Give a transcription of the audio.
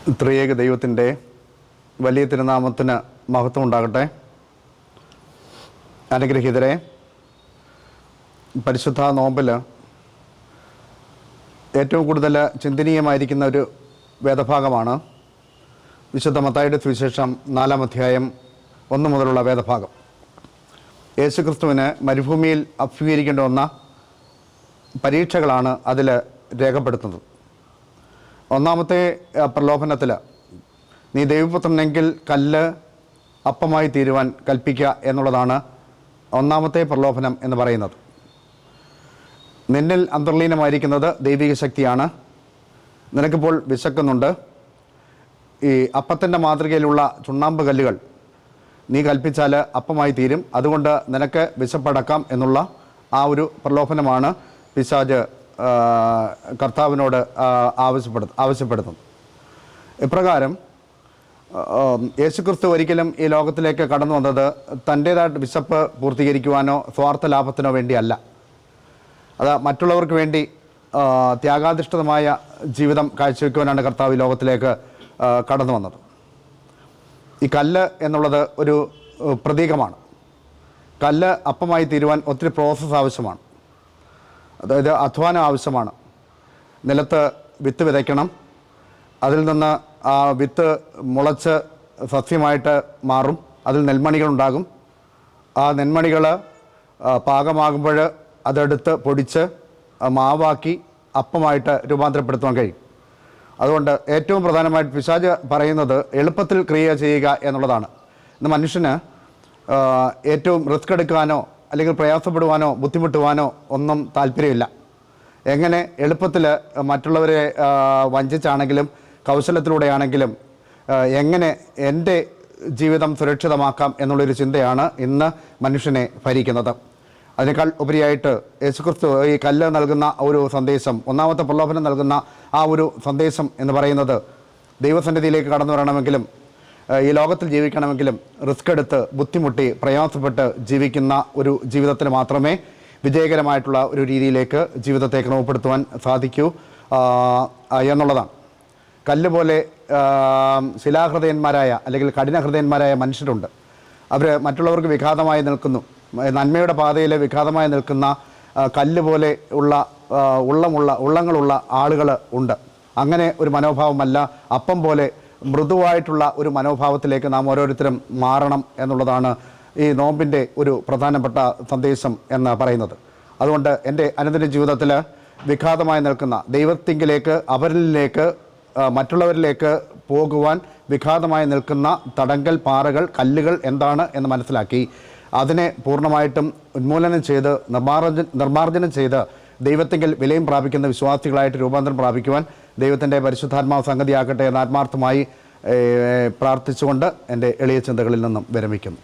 ത്രിയേക ദൈവത്തിൻ്റെ വലിയ തിരുനാമത്തിന് മഹത്വം ഉണ്ടാകട്ടെ. അനുഗ്രഹീതരെ, പരിശുദ്ധ നോമ്പിൽ ഏറ്റവും കൂടുതൽ ചിന്തനീയമായിരിക്കുന്ന ഒരു വേദഭാഗമാണ് വിശുദ്ധ മത്തായിയുടെ സുവിശേഷം 4-ാം അധ്യായം 1 മുതലുള്ള വേദഭാഗം. യേശുക്രിസ്തുവിന് മരുഭൂമിയിൽ അഭിമുഖീകരിക്കേണ്ടി വന്ന പരീക്ഷകളാണ് അതിൽ രേഖപ്പെടുത്തുന്നത്. ഒന്നാമത്തെ പ്രലോഭനത്തിൽ നീ ദൈവപുത്രനെങ്കിൽ കല്ല് അപ്പമായി തീരുവാൻ കൽപ്പിക്കുക എന്നുള്ളതാണ് ഒന്നാമത്തെ പ്രലോഭനം എന്ന് പറയുന്നത്. നിന്നിൽ അന്തർലീനമായിരിക്കുന്നത് ദൈവിക ശക്തിയാണ്. നിനക്കിപ്പോൾ വിശക്കുന്നുണ്ട്. ഈ അപ്പത്തിൻ്റെ മാതൃകയിലുള്ള ചുണ്ണാമ്പ് കല്ലുകൾ നീ കൽപ്പിച്ചാൽ അപ്പമായി തീരും. അതുകൊണ്ട് നിനക്ക് വിശപ്പടക്കാം എന്നുള്ള ആ ഒരു പ്രലോഭനമാണ് പിശാച് കർത്താവിനോട് ആവശ്യപ്പെടുന്നത്. ഇപ്രകാരം യേശുക്രിസ്തു ഒരിക്കലും ഈ ലോകത്തിലേക്ക് കടന്നു വന്നത് തൻ്റേതായിട്ട് വിശപ്പ് പൂർത്തീകരിക്കുവാനോ സ്വാർത്ഥ ലാഭത്തിനോ വേണ്ടിയല്ല. അത് മറ്റുള്ളവർക്ക് വേണ്ടി ത്യാഗാധിഷ്ഠിതമായ ജീവിതം കാഴ്ചവെക്കുവാനാണ് കർത്താവ് ഈ ലോകത്തിലേക്ക് കടന്നു വന്നത്. ഈ കല്ല് എന്നുള്ളത് ഒരു പ്രതീകമാണ്. കല്ല് അപ്പമായി തീരുവാൻ ഒത്തിരി പ്രോസസ്സ് ആവശ്യമാണ്. അതായത് അധ്വാനം ആവശ്യമാണ്. നിലത്ത് വിത്ത് വിതയ്ക്കണം. അതിൽ നിന്ന് ആ വിത്ത് മുളച്ച് സസ്യമായിട്ട് മാറും. അതിൽ നെൽമണികളുണ്ടാകും. ആ നെൽമണികൾ പാകമാകുമ്പോൾ അതെടുത്ത് പൊടിച്ച് മാവാക്കി അപ്പമായിട്ട് രൂപാന്തരപ്പെടുത്തുവാൻ കഴിയും. അതുകൊണ്ട് ഏറ്റവും പ്രധാനമായിട്ട് പിശാച് പറയുന്നത് എളുപ്പത്തിൽ ക്രിയ ചെയ്യുക എന്നുള്ളതാണ്. ഇന്ന് മനുഷ്യന് ഏറ്റവും റിസ്ക് എടുക്കാനോ അല്ലെങ്കിൽ പ്രയാസപ്പെടുവാനോ ബുദ്ധിമുട്ടുവാനോ ഒന്നും താല്പര്യമില്ല. എങ്ങനെ എളുപ്പത്തിൽ മറ്റുള്ളവരെ വഞ്ചിച്ചാണെങ്കിലും കൗശലത്തിലൂടെയാണെങ്കിലും എങ്ങനെ എൻ്റെ ജീവിതം സുരക്ഷിതമാക്കാം എന്നുള്ളൊരു ചിന്തയാണ് ഇന്ന് മനുഷ്യനെ ഭരിക്കുന്നത്. അതിനേക്കാൾ ഉപരിയായിട്ട് യേശുക്രിസ്തു ഈ കല്ല് നൽകുന്ന ഒരു സന്ദേശം, ഒന്നാമത്തെ പ്രലോഭനം നൽകുന്ന ആ ഒരു സന്ദേശം എന്ന് പറയുന്നത് ദൈവസന്നിധിയിലേക്ക് കടന്നു വരണമെങ്കിലും ഈ ലോകത്തിൽ ജീവിക്കണമെങ്കിലും റിസ്ക് എടുത്ത് ബുദ്ധിമുട്ടി പ്രയാസപ്പെട്ട് ജീവിക്കുന്ന ഒരു ജീവിതത്തിന് മാത്രമേ വിജയകരമായിട്ടുള്ള ഒരു രീതിയിലേക്ക് ജീവിതത്തെ ക്രമപ്പെടുത്തുവാൻ സാധിക്കൂ എന്നുള്ളതാണ്. കല്ല് പോലെ ശിലാഹൃദയന്മാരായ അല്ലെങ്കിൽ കഠിനഹൃദയന്മാരായ മനുഷ്യരുണ്ട്. അവർ മറ്റുള്ളവർക്ക് വിഘാതമായി നിൽക്കുന്നു. നന്മയുടെ പാതയിൽ വിഘാതമായി നിൽക്കുന്ന കല്ല് പോലെ ഉള്ളങ്ങളുള്ള ആളുകൾ ഉണ്ട്. അങ്ങനെ ഒരു മനോഭാവമല്ല, അപ്പം പോലെ മൃദുവായിട്ടുള്ള ഒരു മനോഭാവത്തിലേക്ക് നാം ഓരോരുത്തരും മാറണം എന്നുള്ളതാണ് ഈ നോമ്പിൻ്റെ ഒരു പ്രധാനപ്പെട്ട സന്ദേശം എന്ന് പറയുന്നത്. അതുകൊണ്ട് എൻ്റെ അനുദിന ജീവിതത്തിൽ വിഘാതമായി നിൽക്കുന്ന ദൈവത്തിങ്കിലേക്ക്, അവരിലേക്ക്, മറ്റുള്ളവരിലേക്ക് പോകുവാൻ വിഘാതമായി നിൽക്കുന്ന തടങ്കൽ പാറകൾ, കല്ലുകൾ എന്താണ് എന്ന് മനസ്സിലാക്കി അതിനെ പൂർണ്ണമായിട്ടും ഉന്മൂലനം ചെയ്ത് നിർമ്മാർജ്ജനം ചെയ്ത് ദൈവത്തിങ്കിൽ വിലയും പ്രാപിക്കുന്ന വിശ്വാസികളായിട്ട് രൂപാന്തരം പ്രാപിക്കുവാൻ ദൈവത്തിൻ്റെ പരിശുദ്ധാത്മാവ് സംഗതിയാക്കട്ടെ എന്ന് ആത്മാർത്ഥമായി പ്രാർത്ഥിച്ചുകൊണ്ട് എൻ്റെ എളിയ ചിന്തകളിൽ നിന്നും വിരമിക്കുന്നു.